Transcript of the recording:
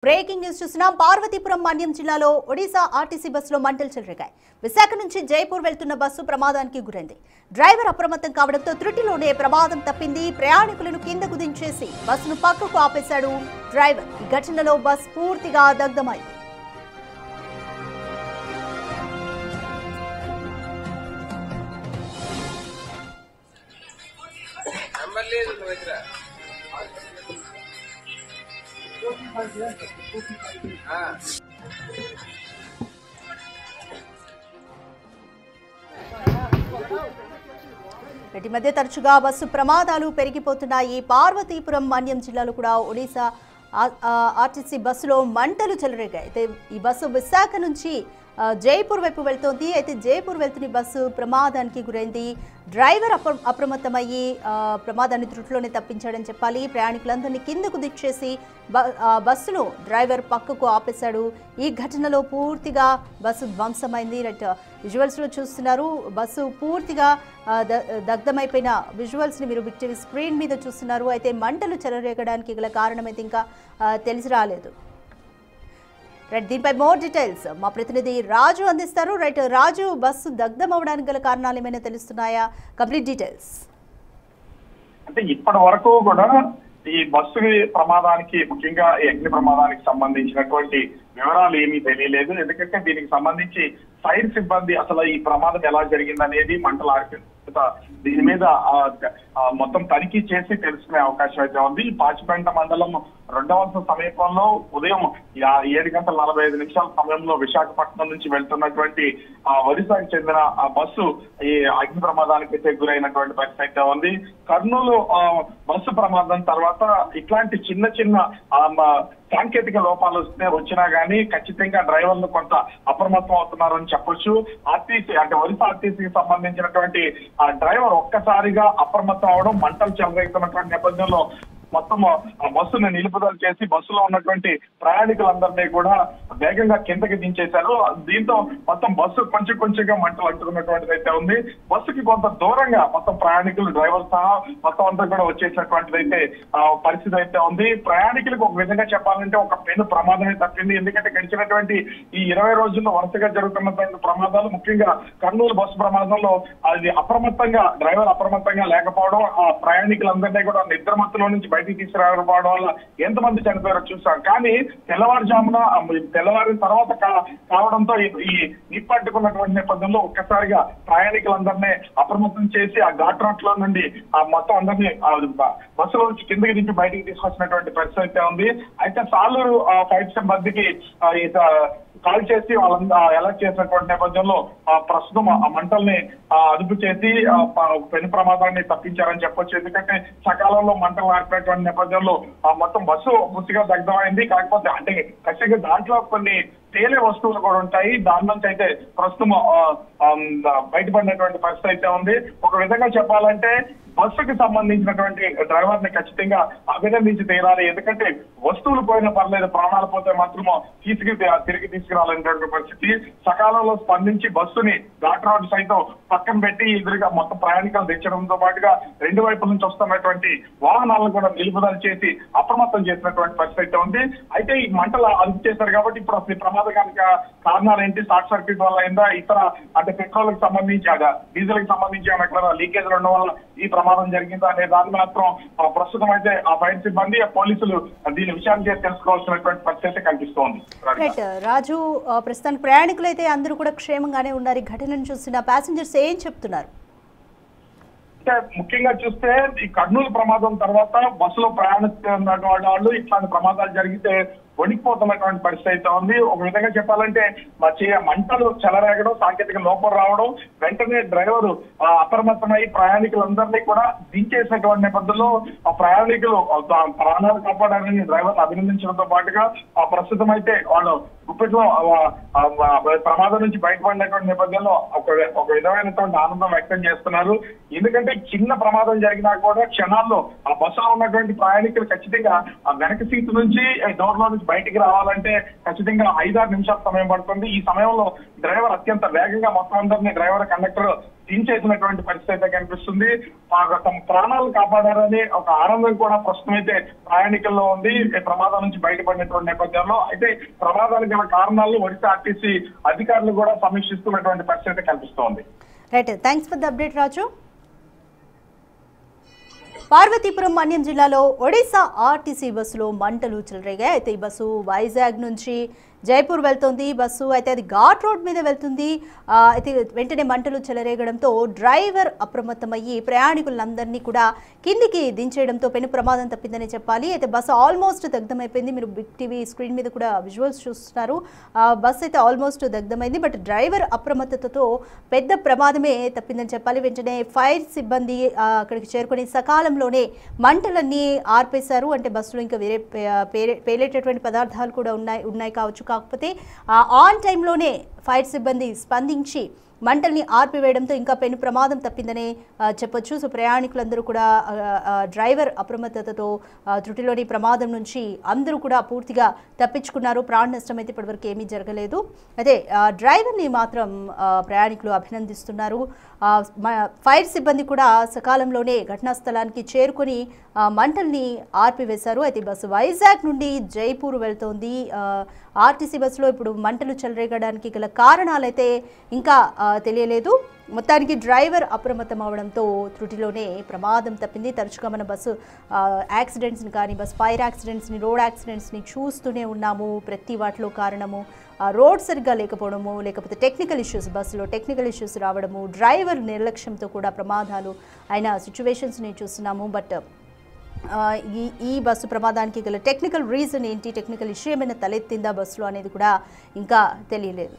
Breaking news చూస్తున్నాం. పార్వతీపురం మన్యం జిల్లాలో Odisha RTC బస్సులో మంటలు చెలరేగాయి. విశాఖ నుంచి జైపూర్ వెళ్తున్న బస్సు ప్రమాదానికి గురైంది. డ్రైవర్ అప్రమత్తం కావడంతో త్రుటిలోనే ప్రమాదం తప్పింది. ప్రయాణికులను కిందకు దించేసి బస్సును పక్కకు ఆపేశాడు డ్రైవర్. ఈ ఘటనలో బస్ పూర్తిగా దగ్ధమైంది. వీటి మధ్య తరచుగా బస్సు ప్రమాదాలు పెరిగిపోతున్నాయి. పార్వతీపురం మన్యం జిల్లాలో కూడా ఒడిశా ఆర్టీసీ బస్సులో మంటలు చెలరేగాయి. అయితే ఈ బస్సు విశాఖ నుంచి జైపూర్ వైపు వెళ్తోంది. అయితే జైపూర్ వెళ్తున్న బస్సు ప్రమాదానికి గురైంది. డ్రైవర్ అప్రమత్తమయ్యి ప్రమాదాన్ని త్రుటిలోనే తప్పించాడని చెప్పాలి. ప్రయాణికులందరినీ కిందకు దిచ్చేసి బస్సును డ్రైవర్ పక్కకు ఆపేశాడు. ఈ ఘటనలో పూర్తిగా బస్సు ధ్వంసమైంది. విజువల్స్లో చూస్తున్నారు. బస్సు పూర్తిగా దగ్ధమైపోయిన విజువల్స్ని మీరు బిగ్ టీవీ స్క్రీన్ మీద చూస్తున్నారు. అయితే మంటలు చెలరేగడానికి గల కారణం అయితే ఇంకా తెలిసి రాలేదు. దీనిపై మోర్ డీటెయిల్స్ మా ప్రతినిధి రాజు అందిస్తారు. రాజు, బస్సు దగ్ధం అవడానికి గల కారణాలు ఏమైనా తెలుస్తున్నాయా? Complete details. అంటే ఇప్పటి వరకు కూడా ఈ బస్సు ప్రమాదానికి, ముఖ్యంగా ఈ అగ్ని ప్రమాదానికి సంబంధించినటువంటి వివరాలు ఏమీ తెలియలేదు. ఎందుకంటే దీనికి సంబంధించి ఫైర్ సిబ్బంది అసలు ఈ ప్రమాదం ఎలా జరిగిందనేది, మంటలు ఆర్పిన దీని మీద మొత్తం తనిఖీ చేసి తెలుసుకునే అవకాశం అయితే ఉంది. పాచిపెంట మండలం 2వ వలస సమీపంలో ఉదయం 7:45 సమయంలో విశాఖపట్నం నుంచి వెళ్తున్నటువంటి ఒడిశాకు చెందిన బస్సు ఈ అగ్ని ప్రమాదానికి అయితే గురైనటువంటి పరిస్థితి అయితే ఉంది. కర్నూలు బస్సు ప్రమాదం తర్వాత ఇట్లాంటి చిన్న చిన్న సాంకేతిక లోపాలు వచ్చినా గానీ ఖచ్చితంగా డ్రైవర్లు కొంత అప్రమత్తం అవుతున్నారని చెప్పొచ్చు. ఆర్టీసీ అంటే ఒడిశా ఆర్టీసీకి సంబంధించినటువంటి ఆ డ్రైవర్ ఒక్కసారిగా అప్రమత్తం అవడం, మంటలు చెలరేగుతున్నటువంటి నేపథ్యంలో మొత్తం ఆ బస్సును నిలుపుదల చేసి బస్సులో ఉన్నటువంటి ప్రయాణికులందరినీ కూడా వేగంగా కిందకి దించేశారు. దీంతో మొత్తం బస్సు కొంచెం కొంచెంగా మంటలు అంటుకున్నటువంటిది అయితే ఉంది. బస్సుకి కొంత దూరంగా మొత్తం ప్రయాణికులు, డ్రైవర్ సహా మొత్తం అంతా కూడా వచ్చేసినటువంటిది అయితే పరిస్థితి అయితే ఉంది. ప్రయాణికులకు ఒక విధంగా చెప్పాలంటే ఒక పెను ప్రమాదమే తప్పింది. ఎందుకంటే గడిచినటువంటి ఈ 20 రోజుల్లో వరుసగా జరుగుతున్నటువంటి ప్రమాదాలు, ముఖ్యంగా కర్నూలు బస్సు ప్రమాదంలో అది అప్రమత్తంగా డ్రైవర్ అప్రమత్తంగా లేకపోవడం, ఆ ప్రయాణికులందరినీ కూడా నిద్రమత్తులో నుంచి బయటికి తీసుకురాకపోవడం వల్ల ఎంతమంది చనిపోయారో చూసాం. కానీ తెల్లవారిన తర్వాత కావడంతో ఈ నిప్పట్టుకున్నటువంటి నేపథ్యంలో ఒక్కసారిగా ప్రయాణికులందరినీ అప్రమత్తం చేసి ఆ ఘాట్ రోడ్ లో నుండి ఆ మొత్తం అందరినీ బస్సులో నుంచి కిందకి దించి బయటికి తీసుకొచ్చినటువంటి పరిస్థితి అయితే ఉంది. అయితే సాలూరు ఫైర్ సిబ్బందికి కాల్ చేసి వాళ్ళంతా అలర్ట్ చేసినటువంటి నేపథ్యంలో ప్రస్తుతం ఆ మంటల్ని అదుపు చేసి పెను ప్రమాదాన్ని తప్పించారని చెప్పొచ్చు. ఎందుకంటే సకాలంలో మంటలు ఆర్పినటువంటి నేపథ్యంలో మొత్తం బస్సు పూర్తిగా దగ్ధమైంది. కాకపోతే అంటే ఖచ్చితంగా దాంట్లో కొన్ని తేలే వస్తువులు కూడా ఉంటాయి. దాని నుంచి అయితే ప్రస్తుతం బయటపడినటువంటి పరిస్థితి అయితే ఉంది. ఒక విధంగా చెప్పాలంటే బస్సుకి సంబంధించినటువంటి డ్రైవర్ ని ఖచ్చితంగా అభినందించి తీరాలి. ఎందుకంటే వస్తువులు పోయినా పర్లేదు, ప్రాణాలు పోతే మాత్రమో తిరిగి తీసుకురాలనేటువంటి పరిస్థితి. సకాలంలో స్పందించి బస్సుని ఘాట్ రోడ్ సైతం పక్కన పెట్టి ఎదురుగా మొత్తం ప్రయాణికులు తెచ్చడంతో పాటుగా రెండు వైపుల నుంచి వస్తున్నటువంటి వాహనాలను కూడా నిలుపుదల చేసి అప్రమత్తం చేసినటువంటి పరిస్థితి ఉంది. అయితే ఈ మంటలు అదుపు చేశారు కాబట్టి ఇప్పుడు అసలు ప్రమాదకానికి కారణాలు ఏంటి, షార్ట్ సర్క్యూట్ వల్ల అయిందా, ఇతర అంటే పెట్రోల్ కి సంబంధించి డీజిల్ కి సంబంధించి ఏమైనా లీకేజ్ ఉండడం వల్ల ఈ ప్రమాదం జరిగిందా అనే దాన్ని మాత్రం ప్రస్తుతం అయితే ఆ ఫైర్ సిబ్బంది, పోలీసులు దీని విషయాన్ని చేసి తెలుసుకోవాల్సినటువంటి పరిస్థితి కనిపిస్తోంది. రాజు, ప్రస్తుతానికి ప్రయాణికులు అయితే అందరూ కూడా క్షేమంగానే ఉన్నారు. ఈ ఘటనను చూసిన ప్యాసింజర్స్ ఏం చెప్తున్నారు? అంటే ముఖ్యంగా చూస్తే ఈ కర్నూలు ప్రమాదం తర్వాత బస్సులో ప్రయాణిస్తున్నటువంటి వాళ్ళు ఇట్లాంటి ప్రమాదాలు జరిగితే వణికిపోతున్నటువంటి పరిస్థితి అయితే ఉంది. ఒక విధంగా చెప్పాలంటే మంటలు చెలరేగడం, సాంకేతిక లోపం రావడం, వెంటనే డ్రైవరు అప్రమత్తమై ప్రయాణికులందరినీ కూడా దించేసినటువంటి నేపథ్యంలో ఆ ప్రయాణికులు ప్రాణాలు కాపాడాలని డ్రైవర్ అభినందించడంతో పాటుగా ప్రస్తుతం అయితే వాళ్ళు గుప్పిట్లో ప్రమాదం నుంచి బయటపడినటువంటి నేపథ్యంలో ఒక విధమైనటువంటి ఆనందం వ్యక్తం చేస్తున్నారు. ఎందుకంటే చిన్న ప్రమాదం జరిగినా కూడా క్షణాల్లో ఆ బస్సులో ఉన్నటువంటి ప్రయాణికులు ఖచ్చితంగా ఆ వెనక సీటు నుంచి డోర్ లో నుంచి బయటికి రావాలంటే ఖచ్చితంగా 5-6 నిమిషాల సమయం పడుతుంది. ఈ సమయంలో డ్రైవర్ అత్యంత వేగంగా మొత్తం అందరినీ డ్రైవర్ కండక్టర్ దించేసినటువంటి పరిస్థితి అయితే కనిపిస్తుంది. తమ ప్రాణాలు కాపాడారని ఒక ఆనందం కూడా ప్రస్తుతం అయితే ప్రయాణికుల్లో ఉంది. ప్రమాదం నుంచి బయటపడినటువంటి నేపథ్యంలో అయితే ప్రమాదానికి గల కారణాలను ఒడిశా ఆర్టీసీ అధికారులు కూడా సమీక్షిస్తున్నటువంటి పరిస్థితి కనిపిస్తోంది. Right, thanks for the update Raju. Parvathipuram Manyam జిల్లాలో ఒడిశా ఆర్టీసీ బస్సులో మంటలు చెలరేగాయి. అయితే ఈ బస్సు వైజాగ్ నుంచి జైపూర్ వెళ్తుంది. బస్సు అయితే అది ఘాట్ రోడ్ మీద వెళ్తుంది. అయితే వెంటనే మంటలు చెలరేగడంతో డ్రైవర్ అప్రమత్తమయ్యి ప్రయాణికులందరినీ కూడా కిందికి దించేయడంతో పెను ప్రమాదం తప్పిందని చెప్పాలి. అయితే బస్సు ఆల్మోస్ట్ దగ్ధమైపోయింది. మీరు బిగ్ టీవీ స్క్రీన్ మీద కూడా విజువల్స్ చూస్తున్నారు. బస్సు అయితే ఆల్మోస్ట్ దగ్ధమైంది. బట్ డ్రైవర్ అప్రమత్తతతో పెద్ద ప్రమాదమే తప్పిందని చెప్పాలి. వెంటనే ఫైర్ సిబ్బంది అక్కడికి చేరుకొని సకాలంలోనే మంటలన్నీ ఆర్పేశారు. అంటే బస్సులో ఇంకా వేరే పేలేటటువంటి పదార్థాలు కూడా ఉన్నాయి కావచ్చు. కాకపోతే ఆన్ టైంలోనే ఫైర్ సిబ్బంది స్పందించి మంటల్ని ఆర్పివేయడంతో ఇంకా పెను ప్రమాదం తప్పిందనే చెప్పొచ్చు. సో ప్రయాణికులందరూ కూడా డ్రైవర్ అప్రమత్తతతో త్రుటిలోని ప్రమాదం నుంచి అందరూ కూడా పూర్తిగా తప్పించుకున్నారు. ప్రాణ నష్టం అయితే ఇప్పటివరకు ఏమీ జరగలేదు. అదే డ్రైవర్ని మాత్రం ప్రయాణికులు అభినందిస్తున్నారు. ఫైర్ సిబ్బంది కూడా సకాలంలోనే ఘటనా స్థలానికి చేరుకొని మంటల్ని ఆర్పివేశారు. అయితే బస్సు వైజాగ్ నుండి జైపూర్ వెళ్తోంది. ఆర్టీసీ బస్సులో ఇప్పుడు మంటలు చెలరేగడానికి గల కారణాలైతే ఇంకా తెలియలేదు. మొత్తానికి డ్రైవర్ అప్రమత్తం అవడంతో త్రుటిలోనే ప్రమాదం తప్పింది. తరచుగా మన బస్సు యాక్సిడెంట్స్ని కానీ బస్ ఫైర్ యాక్సిడెంట్స్ని రోడ్ యాక్సిడెంట్స్ని చూస్తూనే ఉన్నాము. ప్రతి వాటిలో కారణము రోడ్ సరిగ్గా లేకపోవడము, లేకపోతే టెక్నికల్ ఇష్యూస్, బస్సులో టెక్నికల్ ఇష్యూస్ రావడము, డ్రైవర్ నిర్లక్ష్యంతో కూడా ప్రమాదాలు అయిన సిచ్యువేషన్స్ని చూస్తున్నాము. బట్ ఈ బస్సు ప్రమాదానికి గల టెక్నికల్ రీజన్ ఏంటి, టెక్నికల్ ఇష్యూ ఏమైనా తలెత్తిందా బస్సులో అనేది కూడా ఇంకా తెలియలేదు.